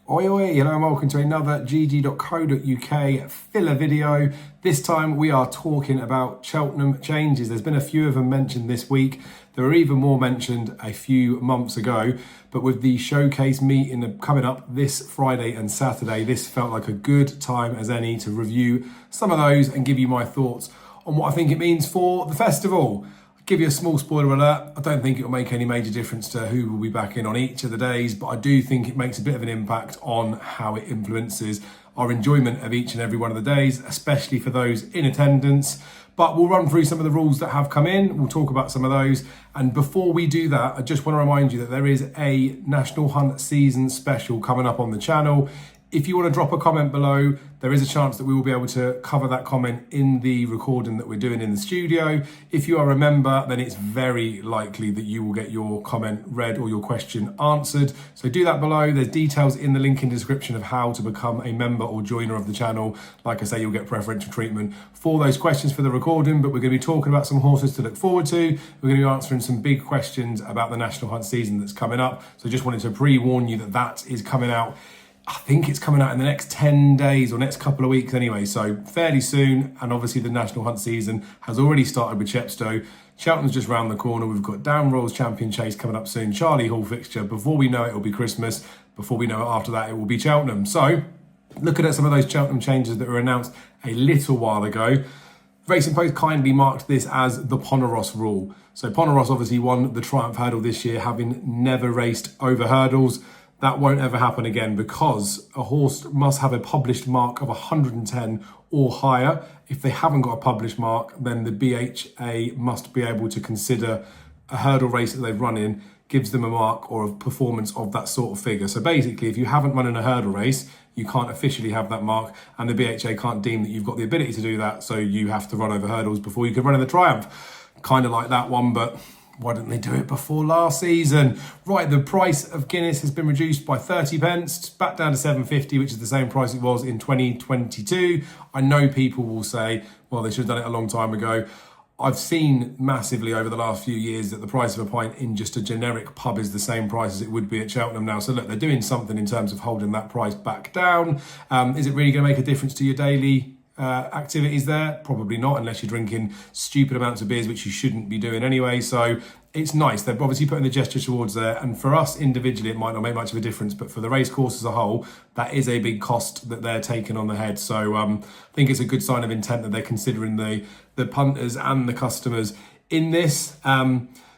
Oi oi, hello and welcome to another GG.CO.UK filler video. This time we are talking about Cheltenham changes. There's been a few of them mentioned this week. There were even more mentioned a few months ago, but with the showcase meeting coming up this Friday and Saturday, this felt like a good time as any to review some of those and give you my thoughts on what I think it means for the festival. Give you a small spoiler alert, I don't think it will make any major difference to who will be back in on each of the days, but I do think it makes a bit of an impact on how it influences our enjoyment of each and every one of the days, especially for those in attendance. But we'll run through some of the rules that have come in, we'll talk about some of those. And before we do that, I just want to remind you that there is a National Hunt season special coming up on the channel. If you want to drop a comment below, there is a chance that we will be able to cover that comment in the recording that we're doing in the studio. If you are a member, then it's very likely that you will get your comment read or your question answered. So do that below. There's details in the link in the description of how to become a member or joiner of the channel. Like I say, you'll get preferential treatment for those questions for the recording, but we're going to be talking about some horses to look forward to. We're going to be answering some big questions about the National Hunt season that's coming up. So just wanted to pre-warn you that that is coming out. I think it's coming out in the next 10 days or next couple of weeks anyway, so fairly soon. And obviously the National Hunt season has already started with Chepstow. Cheltenham's just round the corner. We've got Down Royals Champion Chase coming up soon, Charlie Hall fixture. Before we know it, it'll be Christmas. Before we know it, after that, it will be Cheltenham. So looking at some of those Cheltenham changes that were announced a little while ago, Racing Post kindly marked this as the Poneros rule. So Poneros obviously won the Triumph Hurdle this year, having never raced over hurdles. That won't ever happen again because a horse must have a published mark of 110 or higher. If they haven't got a published mark, then the BHA must be able to consider a hurdle race that they've run in gives them a mark or a performance of that sort of figure. So basically, if you haven't run in a hurdle race, you can't officially have that mark, and the BHA can't deem that you've got the ability to do that, so you have to run over hurdles before you can run in the Triumph. Kind of like that one, but why didn't they do it before last season? Right, the price of Guinness has been reduced by 30 pence, back down to 7.50, which is the same price it was in 2022. I know people will say, well, they should have done it a long time ago. I've seen massively over the last few years that the price of a pint in just a generic pub is the same price as it would be at Cheltenham now. So look, they're doing something in terms of holding that price back down. Is it really going to make a difference to your daily activities there? Probably not, unless you're drinking stupid amounts of beers, which you shouldn't be doing anyway. So it's nice. They're obviously putting the gesture towards there. And for us individually, it might not make much of a difference, but for the race course as a whole, that is a big cost that they're taking on the head. So I think it's a good sign of intent that they're considering the punters and the customers in this.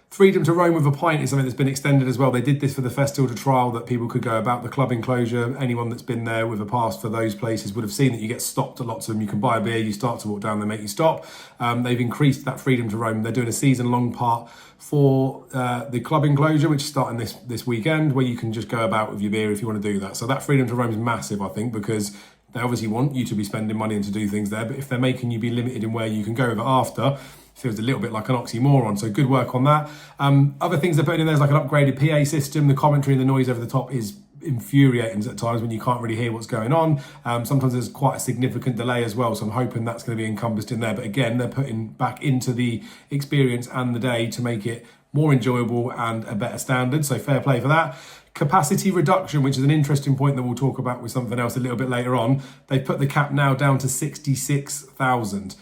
Freedom to roam with a pint is something that's been extended as well. They did this for the festival to trial, that people could go about the club enclosure. Anyone that's been there with a pass for those places would have seen that you get stopped at lots of them. You can buy a beer, you start to walk down, they make you stop. They've increased that freedom to roam. They're doing a season-long part for the club enclosure, which is starting this weekend, where you can just go about with your beer if you want to do that. So that freedom to roam is massive, I think, because they obviously want you to be spending money and to do things there. But if they're making you be limited in where you can go over after, feels a little bit like an oxymoron, so good work on that. Other things they're putting in there is like an upgraded PA system. The commentary and the noise over the top is infuriating at times when you can't really hear what's going on. Sometimes there's quite a significant delay as well, so I'm hoping that's going to be encompassed in there. But again, they're putting back into the experience and the day to make it more enjoyable and a better standard, so fair play for that. Capacity reduction, which is an interesting point that we'll talk about with something else a little bit later on. They've put the cap now down to 66,000.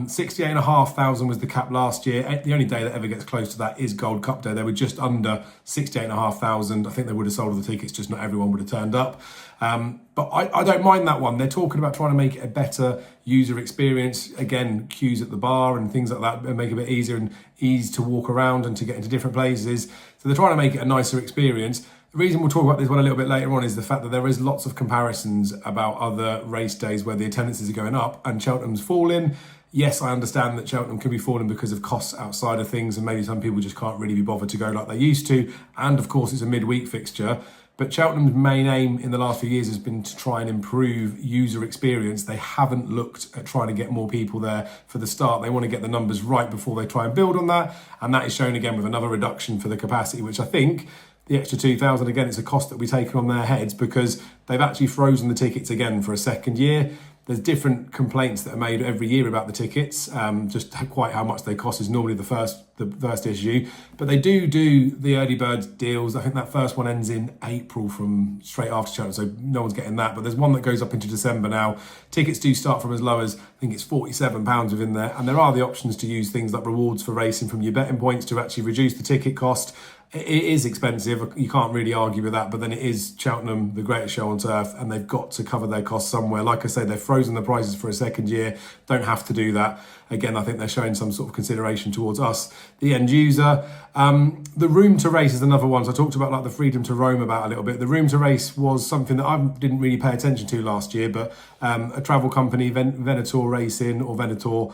68,500 was the cap last year. The only day that ever gets close to that is Gold Cup Day. They were just under 68,500. I think they would have sold all the tickets, just not everyone would have turned up. But I don't mind that one. They're talking about trying to make it a better user experience. Again, queues at the bar and things like that, and make it a bit easier and ease to walk around and to get into different places. So they're trying to make it a nicer experience. The reason we'll talk about this one a little bit later on is the fact that there is lots of comparisons about other race days where the attendances are going up and Cheltenham's falling. Yes, I understand that Cheltenham can be falling because of costs outside of things, and maybe some people just can't really be bothered to go like they used to. And of course, it's a midweek fixture. But Cheltenham's main aim in the last few years has been to try and improve user experience. They haven't looked at trying to get more people there for the start. They want to get the numbers right before they try and build on that. And that is shown again with another reduction for the capacity, which I think the extra 2,000, again, it's a cost that we take on their heads because they've actually frozen the tickets again for a second year. There's different complaints that are made every year about the tickets. Just quite how much they cost is normally the first issue. But they do the early bird deals. I think that first one ends in April from straight after Cheltenham, so no one's getting that. But there's one that goes up into December now. Tickets do start from as low as, I think it's £47 within there. And there are the options to use things like rewards for racing from your betting points to actually reduce the ticket cost. It is expensive, you can't really argue with that, but then it is Cheltenham, the greatest show on turf, and they've got to cover their costs somewhere. Like I say, they've frozen the prices for a second year, don't have to do that. Again, I think they're showing some sort of consideration towards us, the end user. The room to race is another one. So I talked about like the freedom to roam about a little bit. The room to race was something that I didn't really pay attention to last year, but a travel company, Venator Racing or Venator,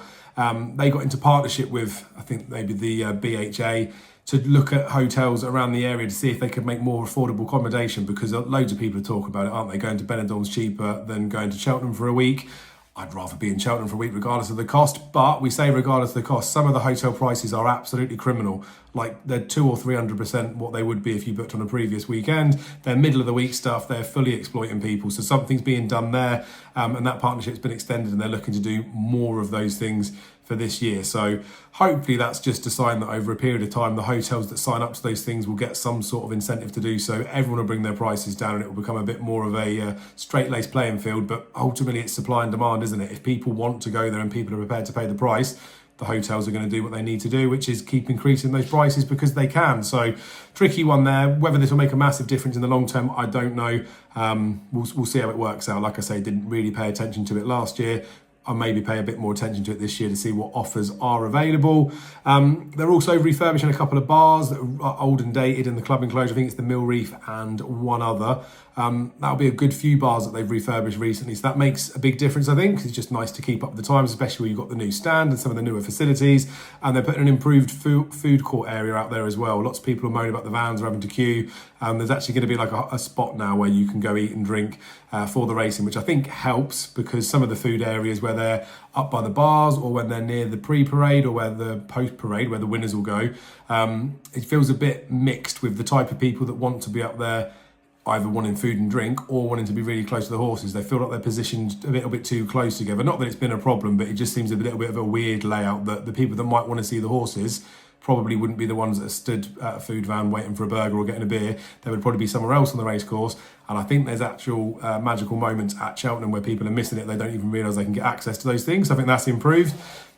they got into partnership with, I think maybe the BHA, to look at hotels around the area to see if they could make more affordable accommodation, because loads of people are talking about it, aren't they? Going to Benidorm's cheaper than going to Cheltenham for a week. I'd rather be in Cheltenham for a week regardless of the cost, but we say regardless of the cost, some of the hotel prices are absolutely criminal. Like they're 200 or 300% what they would be if you booked on a previous weekend. They're middle of the week stuff, they're fully exploiting people. So something's being done there, and that partnership's been extended and they're looking to do more of those things for this year. So hopefully that's just a sign that over a period of time, the hotels that sign up to those things will get some sort of incentive to do so. Everyone will bring their prices down and it will become a bit more of a straight-laced playing field. But ultimately it's supply and demand, isn't it? If people want to go there and people are prepared to pay the price, the hotels are going to do what they need to do, which is keep increasing those prices because they can. So tricky one there. Whether this will make a massive difference in the long term, I don't know. We'll see how it works out. Like I say, didn't really pay attention to it last year. I'll maybe pay a bit more attention to it this year to see what offers are available. They're also refurbishing a couple of bars that are old and dated in the club enclosure. I think it's the Mill Reef and one other. That'll be a good few bars that they've refurbished recently. So that makes a big difference, I think. It's just nice to keep up with the times, especially where you've got the new stand and some of the newer facilities. And they're putting an improved food court area out there as well. Lots of people are moaning about the vans are having to queue. There's actually going to be like a spot now where you can go eat and drink for the racing, which I think helps because some of the food areas where they're up by the bars or when they're near the pre-parade or where the post-parade, where the winners will go, it feels a bit mixed with the type of people that want to be up there either wanting food and drink or wanting to be really close to the horses. They feel like they're positioned a little bit too close together. Not that it's been a problem, but it just seems a little bit of a weird layout that the people that might want to see the horses probably wouldn't be the ones that stood at a food van waiting for a burger or getting a beer. They would probably be somewhere else on the race course. And I think there's actual magical moments at Cheltenham where people are missing it. They don't even realise they can get access to those things. I think that's improved.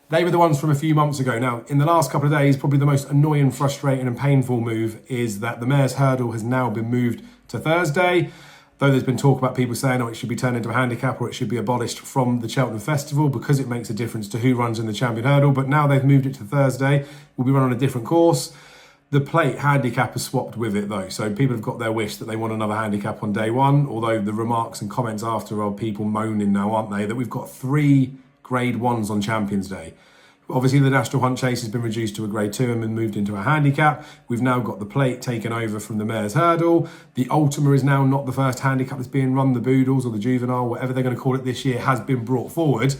They were the ones from a few months ago. Now, in the last couple of days, probably the most annoying, frustrating and painful move is that the Mayor's Hurdle has now been moved to Thursday. Though there's been talk about people saying, oh, it should be turned into a handicap or it should be abolished from the Cheltenham Festival because it makes a difference to who runs in the Champion Hurdle. But now they've moved it to Thursday. We'll be running a different course. The plate handicap is swapped with it though. So people have got their wish that they want another handicap on day one. Although the remarks and comments after are people moaning now, aren't they, that we've got 3 grade 1s on Champions Day. Obviously, the National Hunt Chase has been reduced to a grade 2 and been moved into a handicap. We've now got the plate taken over from the Mayor's Hurdle. The Ultima is now not the first handicap that's being run. The Boodles or the Juvenile, whatever they're going to call it this year, has been brought forward.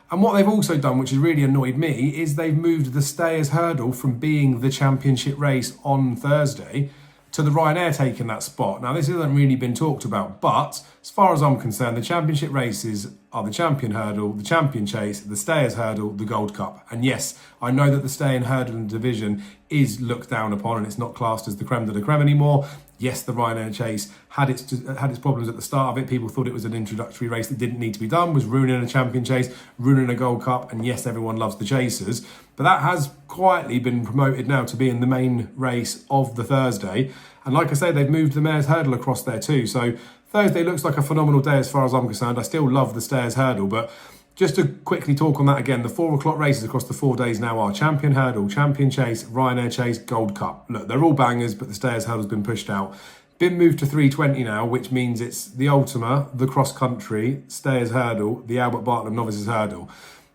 And what they've also done, which has really annoyed me, is they've moved the Stayers Hurdle from being the championship race on Thursday to the Ryanair taking that spot. Now, this hasn't really been talked about, but as far as I'm concerned, the championship races are the Champion Hurdle, the Champion Chase, the Stayers Hurdle, the Gold Cup. And yes, I know that the Stay and Hurdle division is looked down upon and it's not classed as the creme de la creme anymore. Yes, the Ryanair Chase had its problems at the start of it. People thought it was an introductory race that didn't need to be done, was ruining a Champion Chase, ruining a Gold Cup, and yes, everyone loves the Chasers. But that has quietly been promoted now to being the main race of the Thursday. And like I say, they've moved the Mayor's Hurdle across there too. So Thursday looks like a phenomenal day as far as I'm concerned. I still love the Stayers Hurdle, but just to quickly talk on that again, the 4 o'clock races across the 4 days now are Champion Hurdle, Champion Chase, Ryanair Chase, Gold Cup. Look, they're all bangers, but the Stayers Hurdle's been pushed out. Been moved to 3:20 now, which means it's the Ultima, the Cross Country, Stayers Hurdle, the Albert Bartlett Novices Hurdle.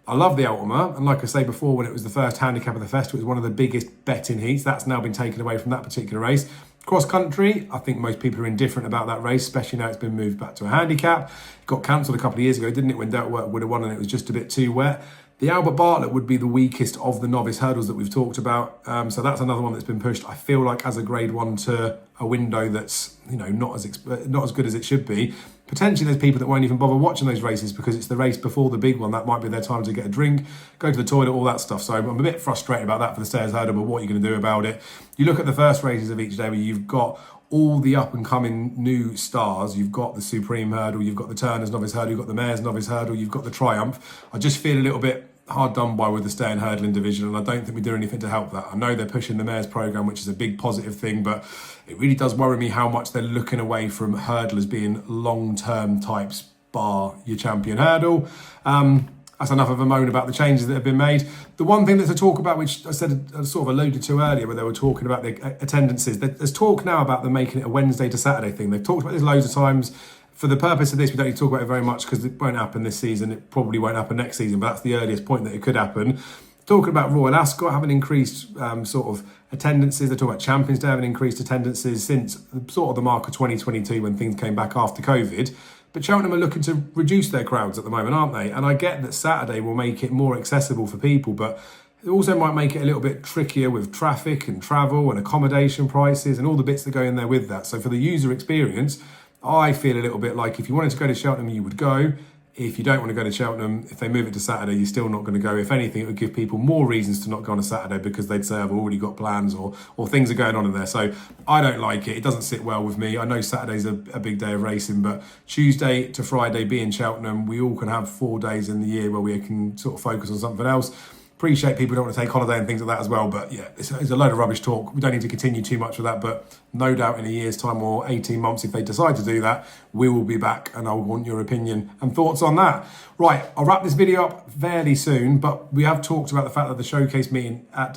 I love the Ultima, and like I say before, when it was the first handicap of the festival, it was one of the biggest betting heats. That's now been taken away from that particular race. Cross country, I think most people are indifferent about that race, especially now it's been moved back to a handicap. It got cancelled a couple of years ago, didn't it, when Deltwork would have won and it was just a bit too wet. The Albert Bartlett would be the weakest of the novice hurdles that we've talked about. So that's another one that's been pushed, I feel like, as a grade 1 to a window that's, you know, not as good as it should be. potentially there's people that won't even bother watching those races because it's the race before the big one. That might be their time to get a drink, go to the toilet, all that stuff. So I'm a bit frustrated about that for the Stayers hurdle, but what are you going to do about it? You look at the first races of each day where you've got all the up and coming new stars. You've got the Supreme hurdle, you've got the Turners novice hurdle, you've got the Mares novice hurdle, you've got the Triumph. I just feel a little bit hard done by with the stay and hurdling division, and I don't think we do anything to help that. I know they're pushing the Mares programme, which is a big positive thing, but it really does worry me how much they're looking away from hurdlers being long-term types, bar your champion hurdle. That's enough of a moan about the changes that have been made. The one thing that's a talk about, which I said, I sort of alluded to earlier, where they were talking about the attendances, there's talk now about them making it a Wednesday to Saturday thing. They've talked about this loads of times. For the purpose of this, we don't need to talk about it very much because it won't happen this season. It probably won't happen next season, but that's the earliest point that it could happen. Talking about Royal Ascot having increased sort of attendances. They're talking about Champions Day having increased attendances since sort of the mark of 2022 when things came back after COVID. But Cheltenham are looking to reduce their crowds at the moment, aren't they? And I get that Saturday will make it more accessible for people, but it also might make it a little bit trickier with traffic and travel and accommodation prices and all the bits that go in there with that. So for the user experience, I feel a little bit like if you wanted to go to Cheltenham, you would go. If you don't want to go to Cheltenham, if they move it to Saturday, you're still not going to go. If anything, it would give people more reasons to not go on a Saturday because they'd say, I've already got plans or things are going on in there. So I don't like it. It doesn't sit well with me. I know Saturday's a big day of racing, but Tuesday to Friday being Cheltenham, we all can have 4 days in the year where we can sort of focus on something else. Appreciate people don't want to take holiday and things like that as well, but yeah, it's a load of rubbish talk. We don't need to continue too much with that, but no doubt in a year's time or 18 months, if they decide to do that, we will be back and I'll want your opinion and thoughts on that. Right, I'll wrap this video up fairly soon, but we have talked about the fact that the showcase meeting at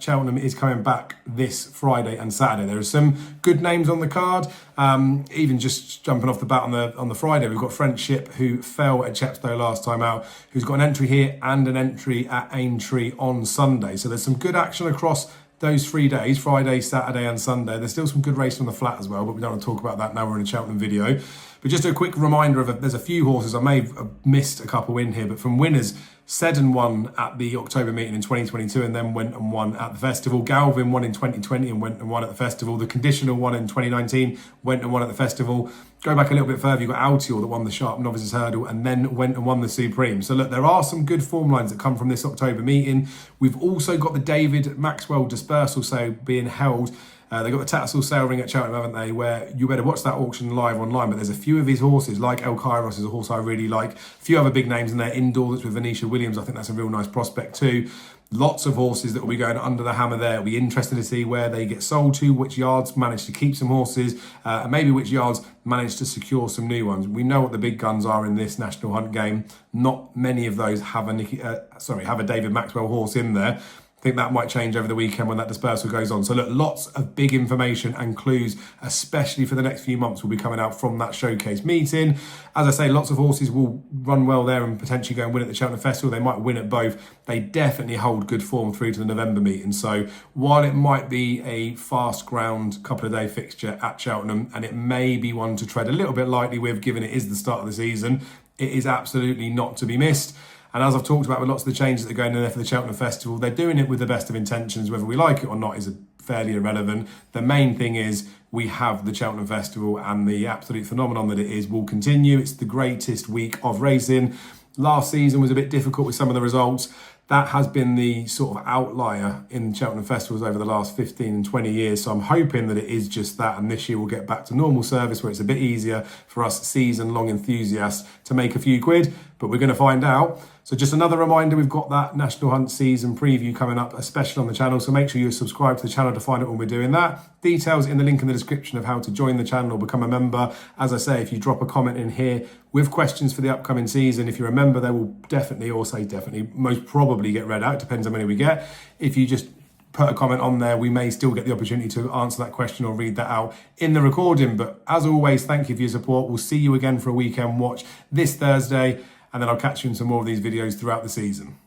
Cheltenham is coming back this Friday and Saturday. There are some good names on the card. Even just jumping off the bat on the Friday, we've got Friendship, who fell at Chepstow last time out, who's got an entry here and an entry at Aintree on Sunday. So there's some good action across those 3 days, Friday, Saturday and Sunday. There's still some good racing on the flat as well, but we don't want to talk about that now. We're in a Cheltenham video. But just a quick reminder of there's a few horses, I may have missed a couple in here, but from winners, Seddon won at the October meeting in 2022 and then went and won at the festival. Galvin won in 2020 and went and won at the festival. The Conditional won in 2019, went and won at the festival. Go back a little bit further, you've got Altior that won the Sharp Novices Hurdle and then went and won the Supreme. So look, there are some good form lines that come from this October meeting. We've also got the David Maxwell Dispersal Sale being held. They've got the Tattersall Sale Ring at Cheltenham, haven't they, where you better watch that auction live online, but there's a few of his horses, like El Kairos is a horse I really like, a few other big names in there, Indoor that's with Venetia Williams, I think that's a real nice prospect too. Lots of horses that will be going under the hammer there. It'll be interesting to see where they get sold to, which yards manage to keep some horses, and maybe which yards manage to secure some new ones. We know what the big guns are in this National Hunt game. Not many of those have a David Maxwell horse in there. I think that might change over the weekend when that dispersal goes on. So look, lots of big information and clues, especially for the next few months, will be coming out from that showcase meeting. As I say, lots of horses will run well there and potentially go and win at the Cheltenham Festival. They might win at both. They definitely hold good form through to the November meeting. So while it might be a fast ground couple of day fixture at Cheltenham, and it may be one to tread a little bit lightly with, given it is the start of the season, it is absolutely not to be missed. And as I've talked about with lots of the changes that are going in there for the Cheltenham Festival, they're doing it with the best of intentions. Whether we like it or not is fairly irrelevant. The main thing is we have the Cheltenham Festival, and the absolute phenomenon that it is will continue. It's the greatest week of racing. Last season was a bit difficult with some of the results. That has been the sort of outlier in Cheltenham Festivals over the last 15 and 20 years. So I'm hoping that it is just that. And this year we'll get back to normal service where it's a bit easier for us season-long enthusiasts to make a few quid. But we're going to find out. So just another reminder, we've got that National Hunt season preview coming up, especially on the channel. So make sure you subscribe to the channel to find out when we're doing that. Details in the link in the description of how to join the channel or become a member. As I say, if you drop a comment in here with questions for the upcoming season, if you're a member, they will most probably get read out. Depends how many we get. If you just put a comment on there, we may still get the opportunity to answer that question or read that out in the recording. But as always, thank you for your support. We'll see you again for a weekend watch this Thursday, and then I'll catch you in some more of these videos throughout the season.